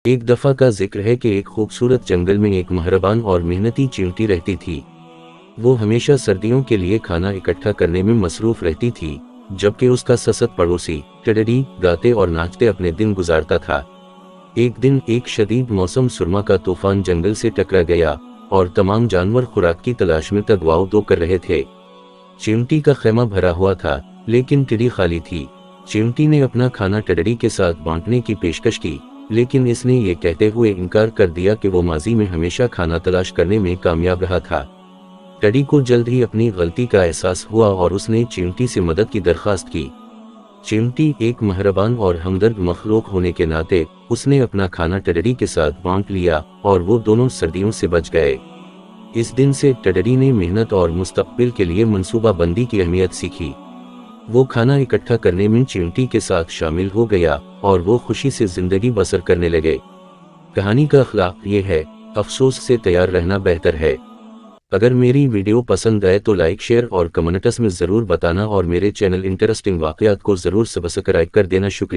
ایک دفعہ کا ذکر ہے کہ ایک خوبصورت جنگل میں ایک مہربان اور محنتی چیونٹی رہتی تھی۔ وہ ہمیشہ سردیوں کے لیے کھانا اکٹھا کرنے میں مصروف رہتی تھی، جبکہ اس کا سست پڑوسی ٹڈی گاتے اور ناچتے اپنے دن گزارتا تھا۔ ایک دن ایک شدید موسم سرما کا طوفان جنگل سے ٹکرا گیا اور تمام جانور خوراک کی تلاش میں تگواؤ دو کر رہے تھے۔ چیونٹی کا خیمہ بھرا ہوا تھا، لیکن ٹڈی خالی تھی۔ چیونٹی نے اپنا کھانا ٹڈی کے ساتھ بانٹنے کی پیشکش کی، لیکن اس نے یہ کہتے ہوئے انکار کر دیا کہ وہ ماضی میں ہمیشہ کھانا تلاش کرنے میں کامیاب رہا تھا۔ ٹڈی کو جلد ہی اپنی غلطی کا احساس ہوا اور اس نے چیونٹی سے مدد کی درخواست کی۔ چیونٹی ایک مہربان اور ہمدرد مخلوق ہونے کے ناطے اس نے اپنا کھانا ٹڈی کے ساتھ بانٹ لیا اور وہ دونوں سردیوں سے بچ گئے۔ اس دن سے ٹڈی نے محنت اور مستقبل کے لیے منصوبہ بندی کی اہمیت سیکھی۔ وہ کھانا اکٹھا کرنے میں چیونٹی کے ساتھ شامل ہو گیا اور وہ خوشی سے زندگی بسر کرنے لگے۔ کہانی کا اخلاق یہ ہے، افسوس سے تیار رہنا بہتر ہے۔ اگر میری ویڈیو پسند آئے تو لائک، شیئر اور کمنٹس میں ضرور بتانا اور میرے چینل انٹرسٹنگ واقعات کو ضرور سبسکرائب کر دینا۔ شکریہ۔